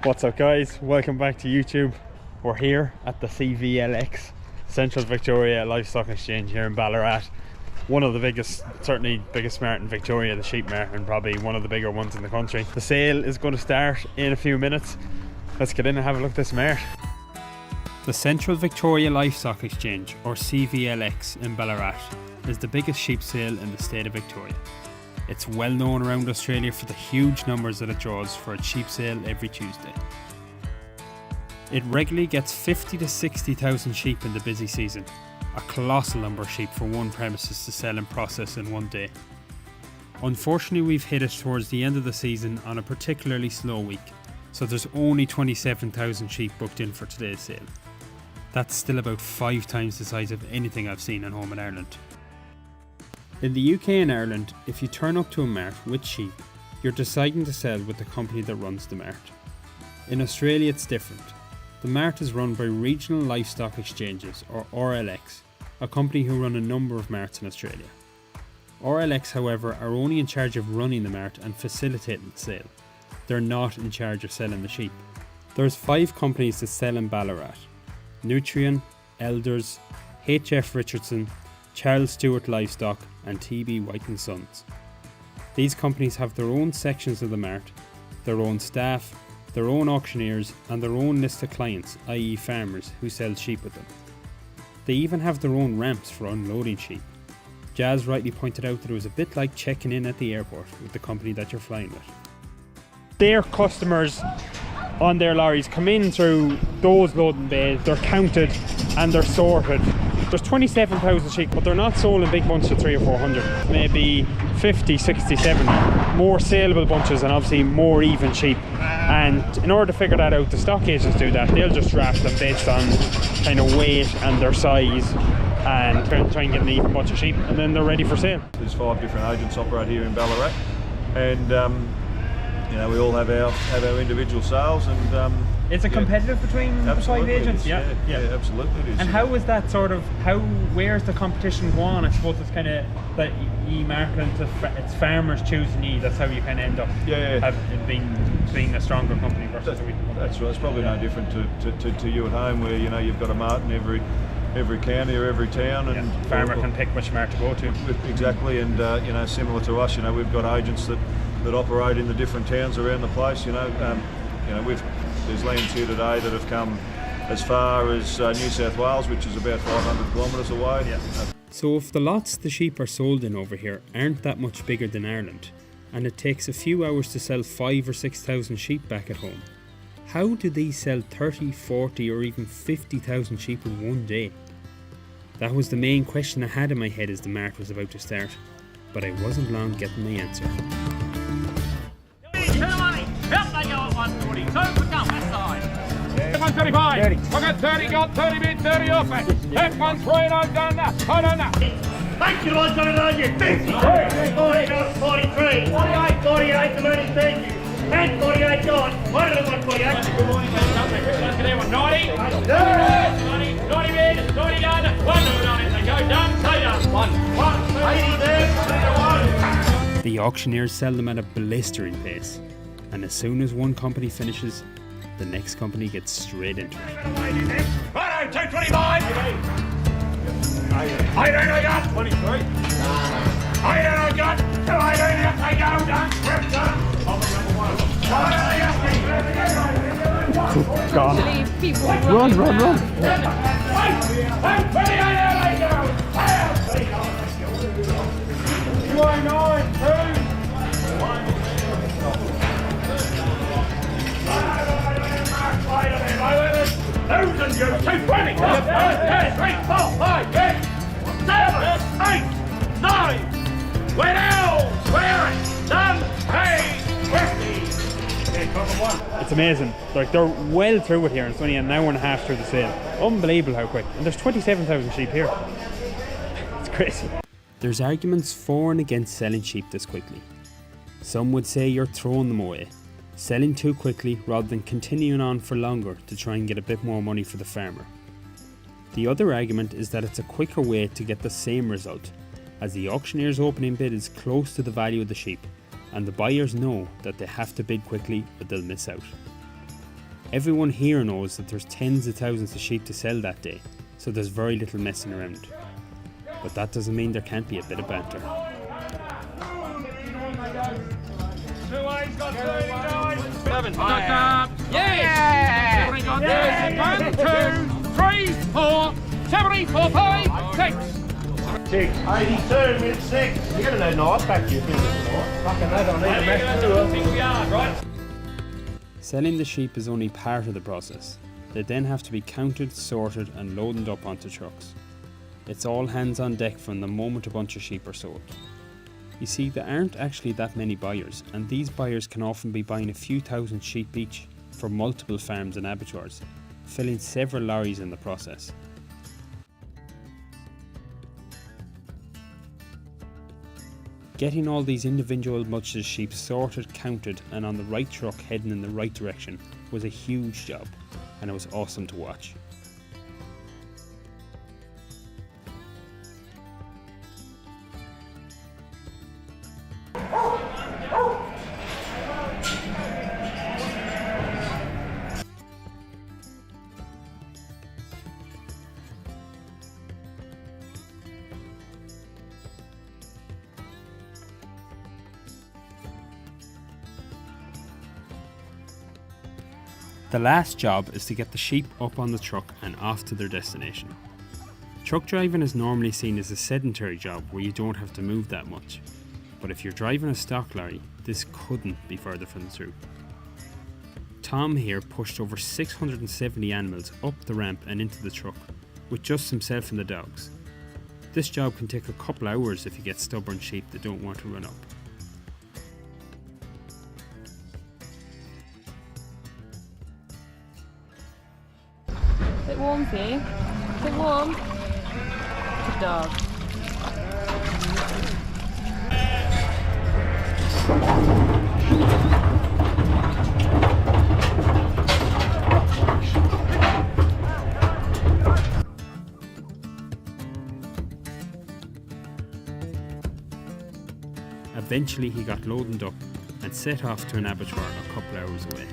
What's up guys, welcome back to YouTube. We're here at the CVLX, Central Victoria Livestock Exchange here in Ballarat. One of the biggest, certainly biggest mart in Victoria, the sheep mart, and probably one of the bigger ones in the country. The sale is going to start in a few minutes. Let's get in and have a look at this mart. The Central Victoria Livestock Exchange, or CVLX in Ballarat, is the biggest sheep sale in the state of Victoria. It's well known around Australia for the huge numbers that it draws for its sheep sale every Tuesday. It regularly gets 50 to 60,000 sheep in the busy season, a colossal number of sheep for one premises to sell and process in one day. Unfortunately, we've hit it towards the end of the season on a particularly slow week, so there's only 27,000 sheep booked in for today's sale. That's still about 5 times the size of anything I've seen at home in Ireland. In the UK and Ireland, if you turn up to a mart with sheep, you're deciding to sell with the company that runs the mart. In Australia it's different. The mart is run by Regional Livestock Exchanges, or RLX, a company who run a number of marts in Australia. RLX, however, are only in charge of running the mart and facilitating the sale. They're not in charge of selling the sheep. There's 5 companies that sell in Ballarat: Nutrien, Elders, HF Richardson, Charles Stewart Livestock and TB White & Sons. These companies have their own sections of the mart, their own staff, their own auctioneers and their own list of clients, i.e. farmers, who sell sheep with them. They even have their own ramps for unloading sheep. Jazz rightly pointed out that it was a bit like checking in at the airport with the company that you're flying with. Their customers on their lorries come in through those loading bays, they're counted and they're sorted. There's 27,000 sheep, but they're not sold in big bunches of 300 or 400. Maybe 50, 60, 70. More saleable bunches and obviously more even sheep. And in order to figure that out, the stock agents do that. They'll just draft them based on kind of weight and their size and try and get an even bunch of sheep, and then they're ready for sale. There's 5 different agents operate here in Ballarat, and we all have our individual sales, and it's a competitive between the 5 agents. Yeah, absolutely it is. And how is that sort of, where's the competition gone? I suppose it's kind of that you market into it's farmers choosing you. That's how you kind of end up being a stronger company versus a weaker company. That's right. It's probably no different to you at home, where you've got a mart in every county or every town, and farmer can pick which mart to go to. Exactly, and similar to us, we've got agents that operate in the different towns around the place. There's lambs here today that have come as far as New South Wales, which is about 500 kilometres away. Yeah. So if the lots the sheep are sold in over here aren't that much bigger than Ireland, and it takes a few hours to sell 5,000 or 6,000 sheep back at home, how do these sell 30, 40 or even 50,000 sheep in one day? That was the main question I had in my head as the mart was about to start, but I wasn't long getting my answer. 135. 30. I got 30, got 30 bid, 30 off it. That one's right, I've done that. I done that. Thank you, I've done it on you. 50. 43. 48, 48, the money, thank you. And 48 gone. One of them on 48. Good morning, let's get there one. 90. 90 bid, 90 done. 1 done. They go done, say done. 1. 80 there. The auctioneers sell them at a blistering pace, and as soon as one company finishes, the next company gets straight into it. 225. I don't got 23. I don't got 218. I go done. We're done. Gone. Run. Thousands, 220. 3, 4, 5, 6, 7, 8, 9. We're now swearing. Done. Hey, 50. It's amazing. Like, they're well through it here, and it's only an hour and a half through the sale. Unbelievable how quick. And there's 27,000 sheep here. It's crazy. There's arguments for and against selling sheep this quickly. Some would say you're throwing them away, selling too quickly rather than continuing on for longer to try and get a bit more money for the farmer. The other argument is that it's a quicker way to get the same result, as the auctioneer's opening bid is close to the value of the sheep, and the buyers know that they have to bid quickly or they'll miss out. Everyone here knows that there's tens of thousands of sheep to sell that day, so there's very little messing around. But that doesn't mean there can't be a bit of banter. 2A's got 39. 7. Yes! 1, 2, 3, 4, 74, 5, 6. 82, mid 6. You're going to know nice back to your business, right? Fucking that, I need a match too. Single yard, right? Selling the sheep is only part of the process. They then have to be counted, sorted and loaded up onto trucks. It's all hands on deck from the moment a bunch of sheep are sold. You see, there aren't actually that many buyers, and these buyers can often be buying a few thousand sheep each for multiple farms and abattoirs, filling several lorries in the process. Getting all these individual bunches of sheep sorted, counted and on the right truck heading in the right direction was a huge job, and it was awesome to watch. The last job is to get the sheep up on the truck and off to their destination. Truck driving is normally seen as a sedentary job where you don't have to move that much. But if you're driving a stock lorry, this couldn't be further from the truth. Tom here pushed over 670 animals up the ramp and into the truck, with just himself and the dogs. This job can take a couple hours if you get stubborn sheep that don't want to run up. Bit warm for you? Bit warm? Good dog. Eventually he got loaded up and set off to an abattoir a couple hours away.